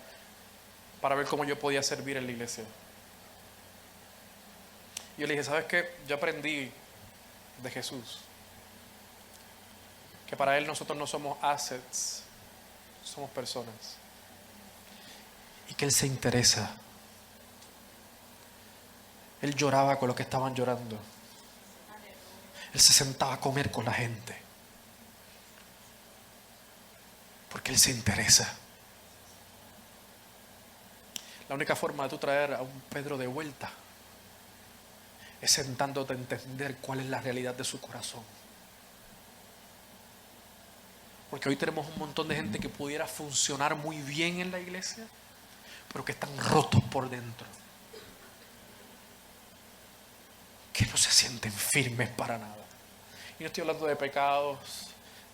para ver cómo yo podía servir en la iglesia. Y yo le dije, ¿sabes qué? Yo aprendí de Jesús que para Él nosotros no somos assets, somos personas. Y que Él se interesa. Él lloraba con los que estaban llorando. Él se sentaba a comer con la gente. Porque Él se interesa. La única forma de tú traer a un Pedro de vuelta es sentándote a entender cuál es la realidad de su corazón. Porque hoy tenemos un montón de gente que pudiera funcionar muy bien en la iglesia, pero que están rotos por dentro. Que no se sienten firmes para nada. Y no estoy hablando de pecados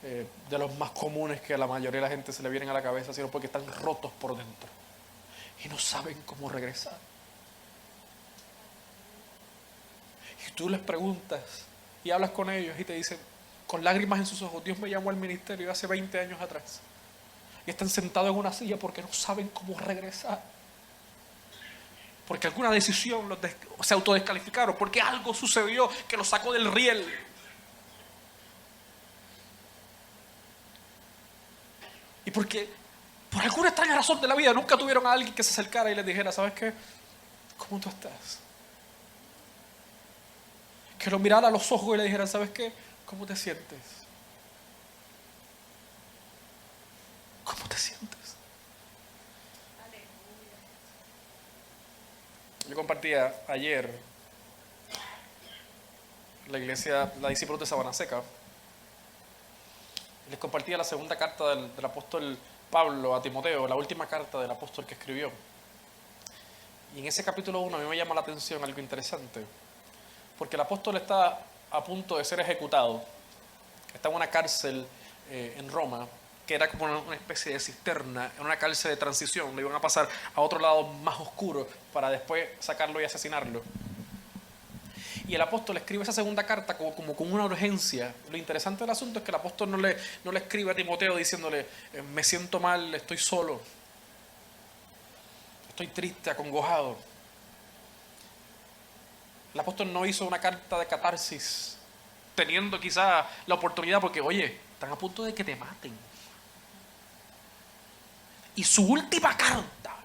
de los más comunes que a la mayoría de la gente se le vienen a la cabeza, sino porque están rotos por dentro y no saben cómo regresar. Y tú les preguntas y hablas con ellos y te dicen, con lágrimas en sus ojos, Dios me llamó al ministerio hace 20 años atrás. Y están sentados en una silla porque no saben cómo regresar. Porque alguna decisión se autodescalificaron, porque algo sucedió que los sacó del riel. Y porque por alguna extraña razón de la vida nunca tuvieron a alguien que se acercara y les dijera, ¿sabes qué? ¿Cómo tú estás? Que lo mirara a los ojos y le dijera, ¿sabes qué? ¿Cómo te sientes? ¿Cómo te sientes? Yo compartía ayer la iglesia, la discípulos de Sabana Seca. Les compartía la segunda carta del apóstol Pablo a Timoteo, la última carta del apóstol que escribió. Y en ese capítulo 1 a mí me llama la atención algo interesante. Porque el apóstol está a punto de ser ejecutado. Está en una cárcel en Roma, que era como una especie de cisterna, en una cárcel de transición. Le iban a pasar a otro lado más oscuro para después sacarlo y asesinarlo. Y el apóstol escribe esa segunda carta como con una urgencia. Lo interesante del asunto es que el apóstol no le escribe a Timoteo diciéndole, me siento mal, estoy solo, estoy triste, acongojado. El apóstol no hizo una carta de catarsis, teniendo quizá la oportunidad, porque oye, están a punto de que te maten. Y su última carta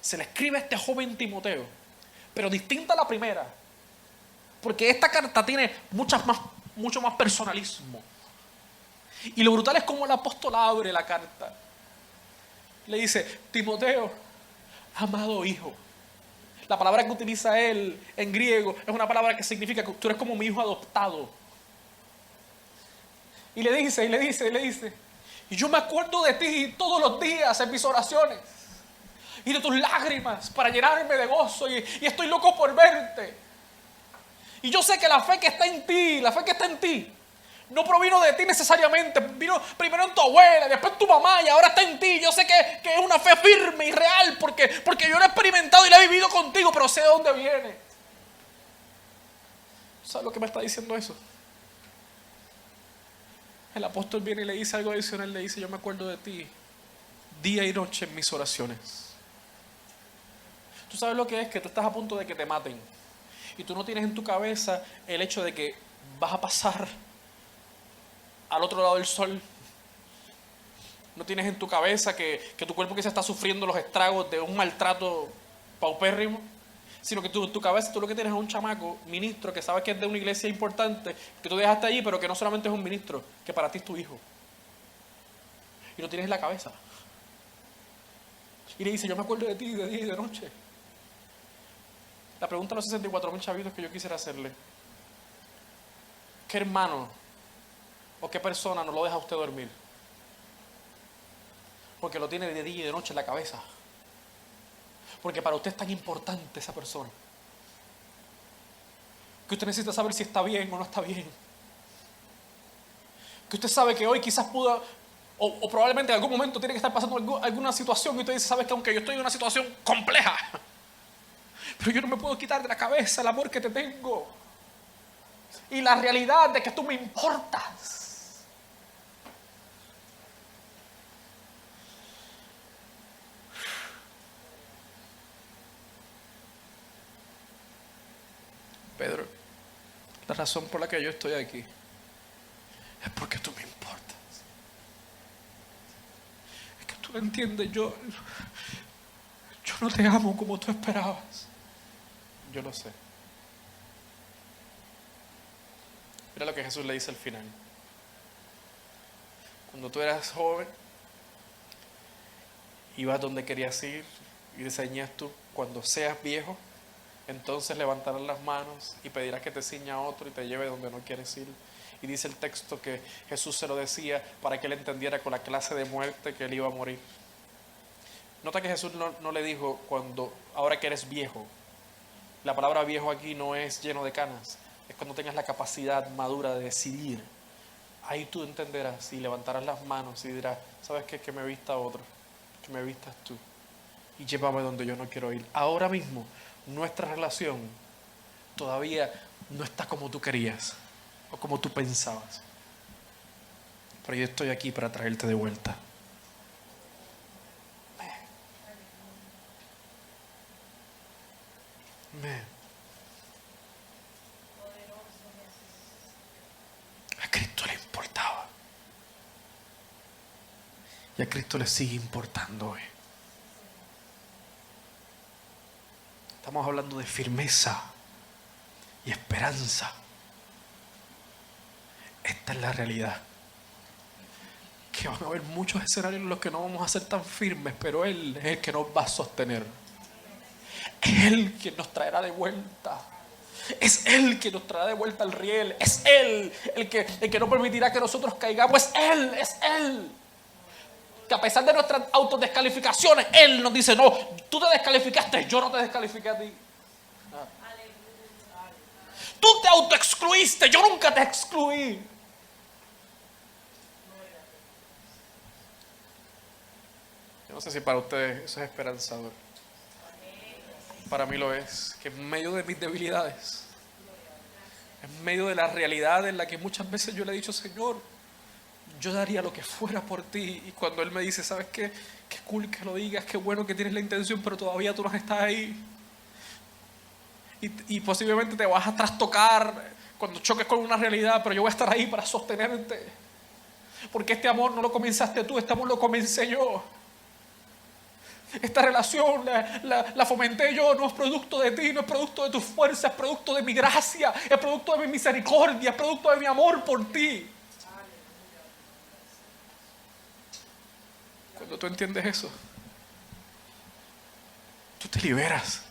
se le escribe a este joven Timoteo, pero distinta a la primera, porque esta carta tiene mucho más personalismo. Y lo brutal es como el apóstol abre la carta. Le dice, Timoteo, amado hijo. La palabra que utiliza él en griego es una palabra que significa que tú eres como mi hijo adoptado. Y le dice, y yo me acuerdo de ti todos los días en mis oraciones y de tus lágrimas para llenarme de gozo y estoy loco por verte. Y yo sé que la fe que está en ti, no provino de ti necesariamente, vino primero en tu abuela, después en tu mamá y ahora está en ti. Yo sé que es una fe firme y real porque yo lo he experimentado y lo he vivido contigo, pero sé de dónde viene. ¿Sabes lo que me está diciendo eso? El apóstol viene y le dice algo adicional, le dice, yo me acuerdo de ti día y noche en mis oraciones. ¿Tú sabes lo que es? Que tú estás a punto de que te maten y tú no tienes en tu cabeza el hecho de que vas a pasar al otro lado del sol. No tienes en tu cabeza que tu cuerpo quizá está sufriendo los estragos de un maltrato paupérrimo, sino que tú en tu cabeza tú lo que tienes es un chamaco, ministro, que sabes que es de una iglesia importante, que tú dejaste allí, pero que no solamente es un ministro, que para ti es tu hijo. Y lo tienes en la cabeza. Y le dice, yo me acuerdo de ti de día y de noche. La pregunta a los 64,000 chavitos que yo quisiera hacerle, ¿qué hermano o qué persona no lo deja a usted dormir? Porque lo tiene de día y de noche en la cabeza. Porque para usted es tan importante esa persona que usted necesita saber si está bien o no está bien. Que usted sabe que hoy quizás pudo o probablemente en algún momento tiene que estar pasando alguna situación y usted dice, sabes que aunque yo estoy en una situación compleja, pero yo no me puedo quitar de la cabeza el amor que te tengo y la realidad de que tú me importas. Pedro, la razón por la que yo estoy aquí es porque tú me importas. Es que tú lo entiendes, yo no te amo como tú esperabas. Yo lo sé. Mira lo que Jesús le dice al final. Cuando tú eras joven, ibas donde querías ir y decías tú, cuando seas viejo, entonces levantarás las manos y pedirás que te ciña a otro y te lleve donde no quieres ir. Y dice el texto que Jesús se lo decía para que él entendiera con la clase de muerte que él iba a morir. Nota que Jesús no le dijo ahora que eres viejo. La palabra viejo aquí no es lleno de canas, es cuando tengas la capacidad madura de decidir ahí tú entenderás y levantarás las manos y dirás, ¿sabes qué? Que me vista otro, que me vistas tú y llévame donde yo no quiero ir. Ahora mismo nuestra relación todavía no está como tú querías o como tú pensabas, pero yo estoy aquí para traerte de vuelta. Amén. A Cristo le importaba y a Cristo le sigue importando hoy. Estamos hablando de firmeza y esperanza. Esta es la realidad. Que van a haber muchos escenarios en los que no vamos a ser tan firmes, pero Él es el que nos va a sostener. Es Él quien nos traerá de vuelta. Es Él quien nos traerá de vuelta al riel. Es Él el que no permitirá que nosotros caigamos. Es Él. Que a pesar de nuestras autodescalificaciones, Él nos dice, no, tú te descalificaste, yo no te descalifiqué a ti. Tú te autoexcluiste, yo nunca te excluí. Yo no sé si para ustedes eso es esperanzador. Para mí lo es, que en medio de mis debilidades, en medio de la realidad en la que muchas veces yo le he dicho, Señor, yo daría lo que fuera por ti. Y cuando Él me dice, ¿sabes qué? Qué cool que lo digas, qué bueno que tienes la intención, pero todavía tú no estás ahí. Y posiblemente te vas a trastocar cuando choques con una realidad, pero yo voy a estar ahí para sostenerte. Porque este amor no lo comenzaste tú, este amor lo comencé yo. Esta relación la fomenté yo, no es producto de ti, no es producto de tu fuerza, es producto de mi gracia, es producto de mi misericordia, es producto de mi amor por ti. Cuando tú entiendes eso, tú te liberas.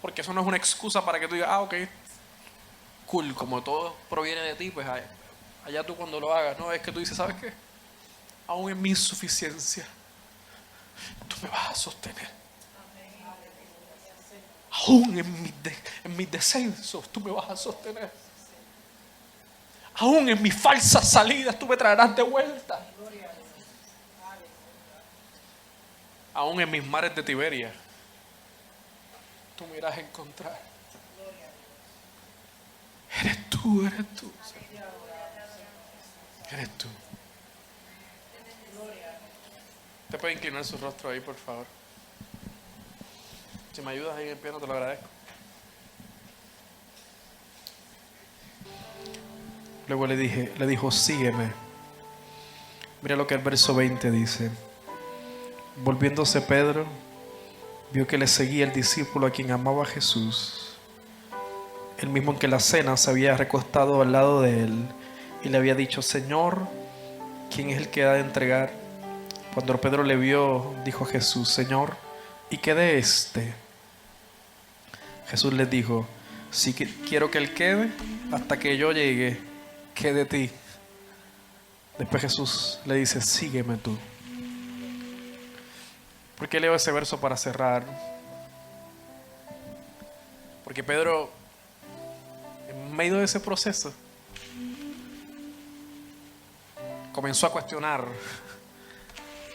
Porque eso no es una excusa para que tú digas, ok, cool, como todo proviene de ti, pues allá tú cuando lo hagas. No, es que tú dices, ¿sabes qué? Aún en mi insuficiencia, tú me vas a sostener. Aún en mis descensos, tú me vas a sostener. Aún en mis falsas salidas, tú me traerás de vuelta. Aún en mis mares de Tiberia, tú me irás a encontrar. Eres tú, Señor. Eres tú. ¿Te puede inclinar su rostro ahí, por favor? Si me ayudas ahí en el piano, te lo agradezco. Luego le dijo, sígueme. Mira lo que el verso 20 dice. Volviéndose Pedro, vio que le seguía el discípulo a quien amaba a Jesús, el mismo en que la cena se había recostado al lado de él, y le había dicho, Señor, ¿quién es el que ha de entregar? Cuando Pedro le vio, dijo a Jesús, Señor, ¿y qué de este? Jesús le dijo, si quiero que él quede hasta que yo llegue, ¿qué de ti? Después Jesús le dice, sígueme tú. ¿Por qué leo ese verso para cerrar? Porque Pedro, en medio de ese proceso, comenzó a cuestionar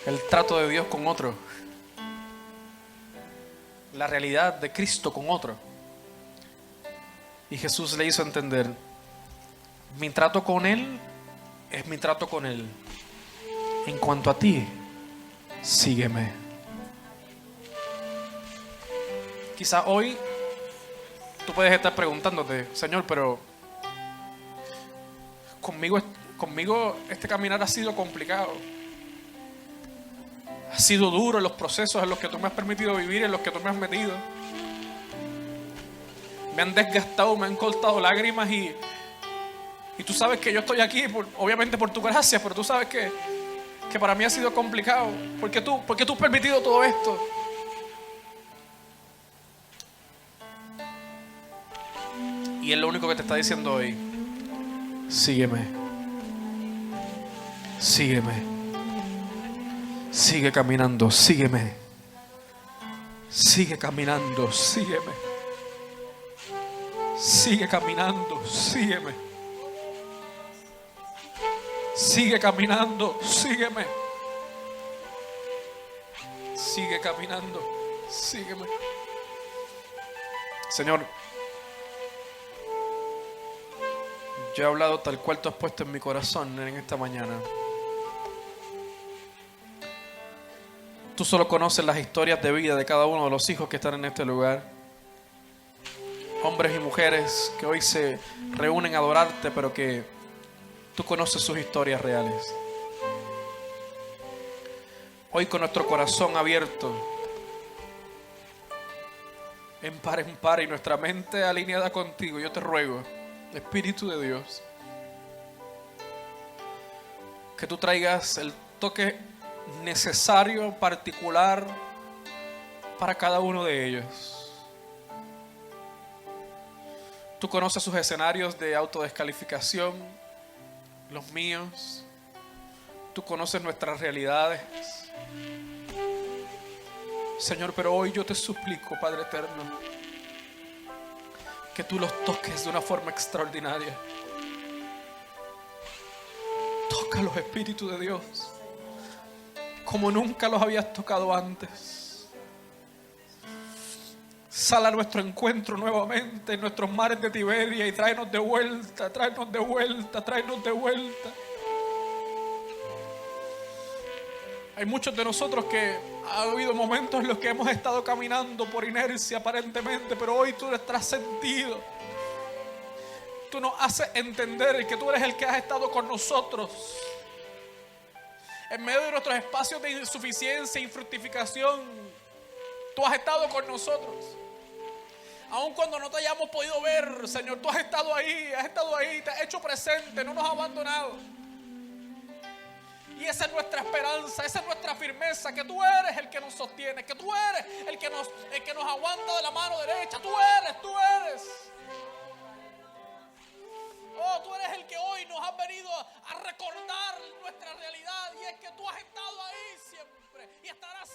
el trato de Dios con otro, la realidad de Cristo con otro. Y Jesús le hizo entender, mi trato con Él es mi trato con Él. En cuanto a ti, sígueme. Quizá hoy tú puedes estar preguntándote, Señor, pero conmigo este caminar ha sido complicado. Ha sido duro en los procesos en los que tú me has permitido vivir, en los que tú me has metido. Me han desgastado, me han cortado lágrimas y tú sabes que yo estoy aquí, obviamente por tu gracia, pero tú sabes que para mí ha sido complicado. ¿Por qué tú has permitido todo esto? Y Él lo único que te está diciendo hoy, sígueme. Sígueme. Sigue caminando, sígueme. Sigue caminando, sígueme. Sigue caminando, sígueme. Sigue caminando, sígueme. Sigue caminando, sígueme. Señor, yo he hablado tal cual tú has puesto en mi corazón en esta mañana. Tú solo conoces las historias de vida de cada uno de los hijos que están en este lugar. Hombres y mujeres que hoy se reúnen a adorarte, pero que tú conoces sus historias reales. Hoy con nuestro corazón abierto, en par y nuestra mente alineada contigo, yo te ruego, Espíritu de Dios, que tú traigas el toque necesario, particular para cada uno de ellos. Tú conoces sus escenarios de autodescalificación, los míos. Tú conoces nuestras realidades, Señor, pero hoy yo te suplico, Padre eterno, que tú los toques de una forma extraordinaria. Toca los Espíritus de Dios como nunca los habías tocado antes. Sal a nuestro encuentro nuevamente en nuestros mares de Tiberia y tráenos de vuelta, tráenos de vuelta, tráenos de vuelta. Hay muchos de nosotros que ha habido momentos en los que hemos estado caminando por inercia aparentemente, pero hoy tú eres trascendido. Tú nos haces entender que tú eres el que has estado con nosotros. En medio de nuestros espacios de insuficiencia y fructificación, tú has estado con nosotros. Aun cuando no te hayamos podido ver, Señor, tú has estado ahí, te has hecho presente, no nos has abandonado. Y esa es nuestra esperanza, esa es nuestra firmeza, que tú eres el que nos sostiene, que tú eres el que nos aguanta de la mano derecha. Tú eres. Oh, tú eres el que hoy nos has venido a recordar nuestra realidad, y es que tú has estado ahí siempre y estarás